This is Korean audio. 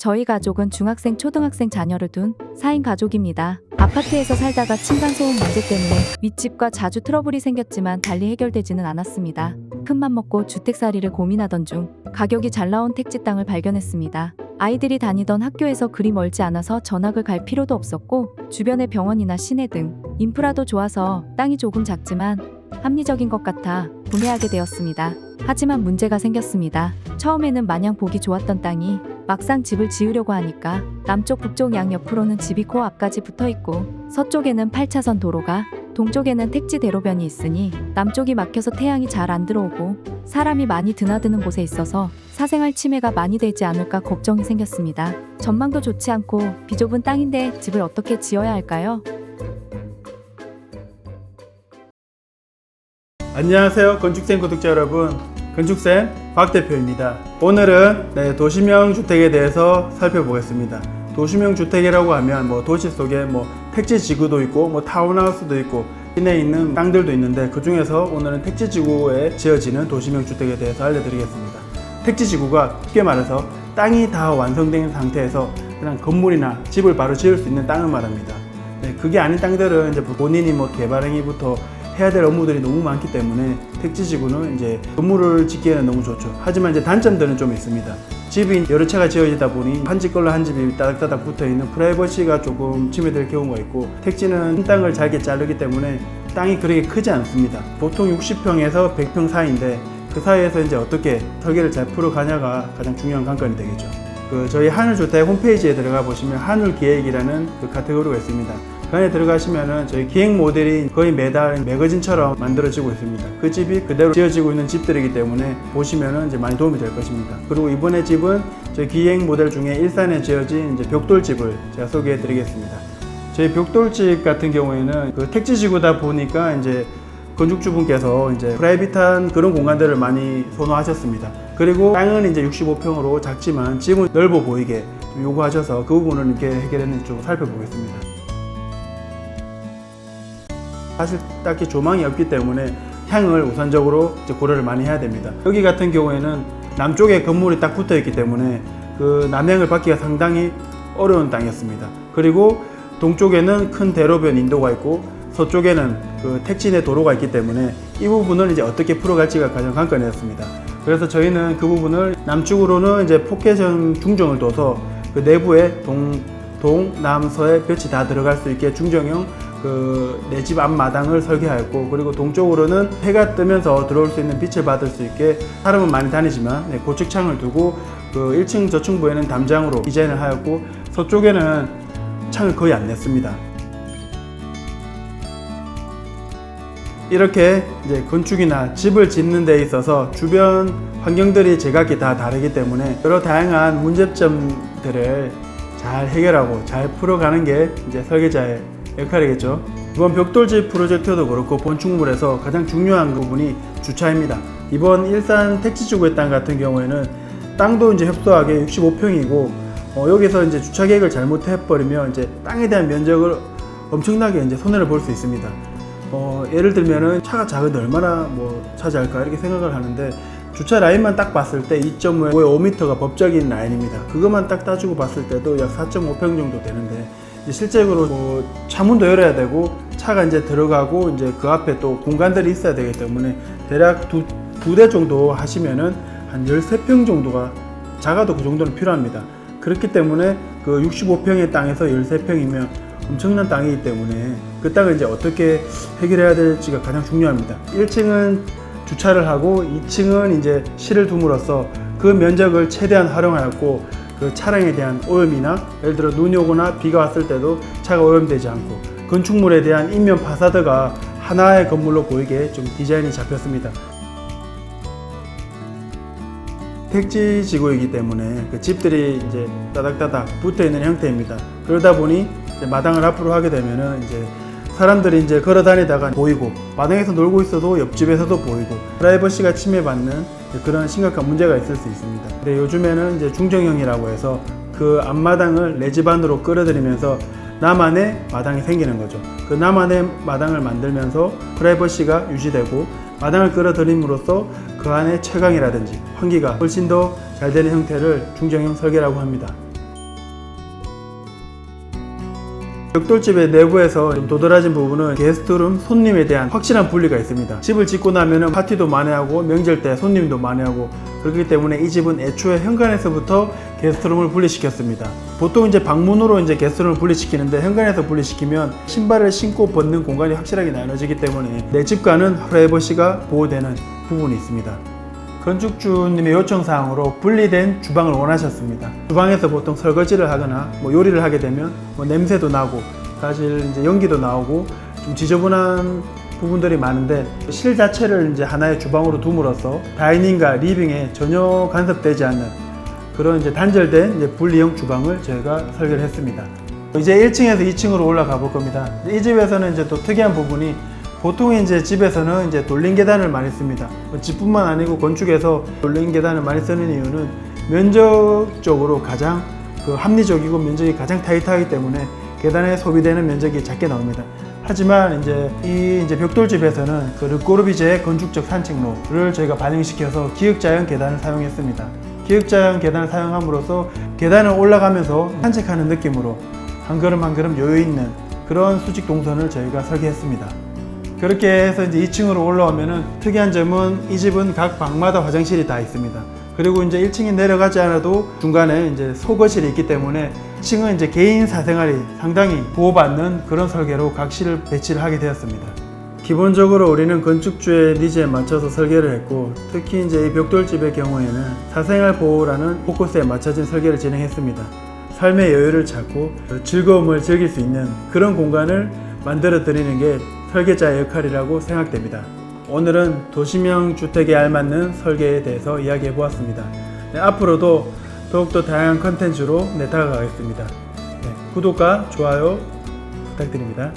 저희 가족은 중학생, 초등학생 자녀를 둔 4인 가족입니다. 아파트에서 살다가 층간소음 문제 때문에 윗집과 자주 트러블이 생겼지만 달리 해결되지는 않았습니다. 큰맘 먹고 주택살이를 고민하던 중 가격이 잘 나온 택지 땅을 발견했습니다. 아이들이 다니던 학교에서 그리 멀지 않아서 전학을 갈 필요도 없었고 주변에 병원이나 시내 등 인프라도 좋아서 땅이 조금 작지만 합리적인 것 같아 구매하게 되었습니다. 하지만 문제가 생겼습니다. 처음에는 마냥 보기 좋았던 땅이 막상 집을 지으려고 하니까 남쪽, 북쪽 양 옆으로는 집이 코앞까지 붙어있고 서쪽에는 8차선 도로가, 동쪽에는 택지 대로변이 있으니 남쪽이 막혀서 태양이 잘 안 들어오고 사람이 많이 드나드는 곳에 있어서 사생활 침해가 많이 되지 않을까 걱정이 생겼습니다. 전망도 좋지 않고 비좁은 땅인데 집을 어떻게 지어야 할까요? 안녕하세요, 건축쌤 구독자 여러분, 건축쌤 박 대표입니다. 오늘은 도시명 주택에 대해서 살펴보겠습니다. 도시명 주택이라고 하면 도시 속에 택지 지구도 있고 타운하우스도 있고 시내에 있는 땅들도 있는데, 그 중에서 오늘은 택지 지구에 지어지는 도시명 주택에 대해서 알려드리겠습니다. 택지 지구가 쉽게 말해서 땅이 다 완성된 상태에서 그냥 건물이나 집을 바로 지을 수 있는 땅을 말합니다. 그게 아닌 땅들은 이제 본인이 개발행위부터 해야 될 업무들이 너무 많기 때문에 택지지구는 이제 건물을 짓기에는 너무 좋죠. 하지만 이제 단점들은 좀 있습니다. 집이 여러 채가 지어지다 보니 한 집 걸로 한 집이 따닥따닥 붙어있는 프라이버시가 조금 침해될 경우가 있고, 택지는 땅을 잘게 자르기 때문에 땅이 그렇게 크지 않습니다. 보통 60평에서 100평 사이인데 그 사이에서 이제 어떻게 설계를 잘 풀어가냐가 가장 중요한 관건이 되겠죠. 저희 하늘주택 홈페이지에 들어가 보시면 하늘기획이라는 카테고리가 있습니다. 그 안에 들어가시면은 저희 기획 모델이 거의 매달 매거진처럼 만들어지고 있습니다. 그 집이 그대로 지어지고 있는 집들이기 때문에 보시면은 이제 많이 도움이 될 것입니다. 그리고 이번에 집은 저희 기획 모델 중에 일산에 지어진 이제 벽돌집을 제가 소개해 드리겠습니다. 저희 벽돌집 같은 경우에는 택지지구다 보니까 이제 건축주분께서 이제 프라이빗한 그런 공간들을 많이 선호하셨습니다. 그리고 땅은 이제 65평으로 작지만 집은 넓어 보이게 요구하셔서 그 부분을 이렇게 해결했는지 좀 살펴보겠습니다. 사실 딱히 조망이 없기 때문에 향을 우선적으로 고려를 많이 해야 됩니다. 여기 같은 경우에는 남쪽에 건물이 딱 붙어 있기 때문에 그 남향을 받기가 상당히 어려운 땅이었습니다. 그리고 동쪽에는 큰 대로변 인도가 있고 서쪽에는 택지 내 도로가 있기 때문에 이 부분을 이제 어떻게 풀어갈지가 가장 관건이었습니다. 그래서 저희는 그 부분을 남쪽으로는 이제 포켓형 중정을 둬서 그 내부에 동남서에 볕이 다 들어갈 수 있게 중정형 내 집 앞마당을 설계하였고, 그리고 동쪽으로는 해가 뜨면서 들어올 수 있는 빛을 받을 수 있게 사람은 많이 다니지만 고측창을 두고 1층 저층부에는 담장으로 디자인을 하였고, 서쪽에는 창을 거의 안 냈습니다. 이렇게 이제 건축이나 집을 짓는 데 있어서 주변 환경들이 제각기 다 다르기 때문에 여러 다양한 문제점들을 잘 해결하고 잘 풀어가는 게 이제 설계자의 역할이겠죠. 이번 벽돌집 프로젝트도 그렇고 건축물에서 가장 중요한 부분이 주차입니다. 이번 일산 택지지구의 땅 같은 경우에는 땅도 이제 협소하게 65평이고 여기서 이제 주차 계획을 잘못해버리면 이제 땅에 대한 면적을 엄청나게 이제 손해를 볼 수 있습니다. 예를 들면은 차가 작은데 얼마나 차지할까 이렇게 생각을 하는데, 주차 라인만 딱 봤을 때 2.5m가 법적인 라인입니다. 그것만 딱 따지고 봤을 때도 약 4.5평 정도 되는데, 실제로 차문도 열어야 되고 차가 이제 들어가고 이제 그 앞에 또 공간들이 있어야 되기 때문에 대략 두 대 정도 하시면은 한 13평 정도가, 작아도 그 정도는 필요합니다. 그렇기 때문에 65평의 땅에서 13평이면 엄청난 땅이기 때문에 그 땅을 이제 어떻게 해결해야 될지가 가장 중요합니다. 1층은 주차를 하고 2층은 이제 실을 둠으로써 그 면적을 최대한 활용하였고, 그 차량에 대한 오염이나 예를 들어 눈이 오거나 비가 왔을 때도 차가 오염되지 않고 건축물에 대한 인면 파사드가 하나의 건물로 보이게 좀 디자인이 잡혔습니다. 택지지구이기 때문에 집들이 이제 따닥따닥 붙어 있는 형태입니다. 그러다 보니 이제 마당을 앞으로 하게 되면은 이제 사람들이 이제 걸어 다니다가 보이고, 마당에서 놀고 있어도 옆집에서도 보이고, 프라이버시가 침해받는 그런 심각한 문제가 있을 수 있습니다. 근데 요즘에는 이제 중정형이라고 해서 그 앞마당을 내 집 안으로 끌어들이면서 나만의 마당이 생기는 거죠. 그 나만의 마당을 만들면서 프라이버시가 유지되고, 마당을 끌어들임으로써 그 안에 채광이라든지 환기가 훨씬 더 잘 되는 형태를 중정형 설계라고 합니다. 벽돌집의 내부에서 좀 도드라진 부분은 게스트룸 손님에 대한 확실한 분리가 있습니다. 집을 짓고 나면은 파티도 많이 하고 명절 때 손님도 많이 하고 그렇기 때문에 이 집은 애초에 현관에서부터 게스트룸을 분리시켰습니다. 보통 이제 방문으로 이제 게스트룸을 분리시키는데 현관에서 분리시키면 신발을 신고 벗는 공간이 확실하게 나눠지기 때문에 내 집과는 프라이버시가 보호되는 부분이 있습니다. 건축주님의 요청사항으로 분리된 주방을 원하셨습니다. 주방에서 보통 설거지를 하거나 요리를 하게 되면 냄새도 나고 사실 이제 연기도 나오고 좀 지저분한 부분들이 많은데 실 자체를 이제 하나의 주방으로 둠으로써 다이닝과 리빙에 전혀 간섭되지 않는 그런 이제 단절된 이제 분리형 주방을 저희가 설계를 했습니다. 이제 1층에서 2층으로 올라가 볼 겁니다. 이 집에서는 이제 또 특이한 부분이 보통 이제 집에서는 이제 돌린 계단을 많이 씁니다. 집뿐만 아니고 건축에서 돌린 계단을 많이 쓰는 이유는 면적적으로 가장 합리적이고 면적이 가장 타이트하기 때문에 계단에 소비되는 면적이 작게 나옵니다. 하지만 이제 벽돌집에서는 그 르꼬르비제의 건축적 산책로를 저희가 반영시켜서 기역자형 계단을 사용했습니다. 기역자형 계단을 사용함으로써 계단을 올라가면서 산책하는 느낌으로 한 걸음 한 걸음 여유 있는 그런 수직 동선을 저희가 설계했습니다. 그렇게 해서 이제 2층으로 올라오면은 특이한 점은 이 집은 각 방마다 화장실이 다 있습니다. 그리고 이제 1층에 내려가지 않아도 중간에 이제 속거실이 있기 때문에 2층은 이제 개인 사생활이 상당히 보호받는 그런 설계로 각 실을 배치를 하게 되었습니다. 기본적으로 우리는 건축주의 니즈에 맞춰서 설계를 했고 특히 이제 이 벽돌집의 경우에는 사생활 보호라는 포커스에 맞춰진 설계를 진행했습니다. 삶의 여유를 찾고 즐거움을 즐길 수 있는 그런 공간을 만들어 드리는 게 설계자의 역할이라고 생각됩니다. 오늘은 도시명 주택에 알맞는 설계에 대해서 이야기해 보았습니다. 앞으로도 더욱더 다양한 컨텐츠로 다가가겠습니다. 구독과 좋아요 부탁드립니다.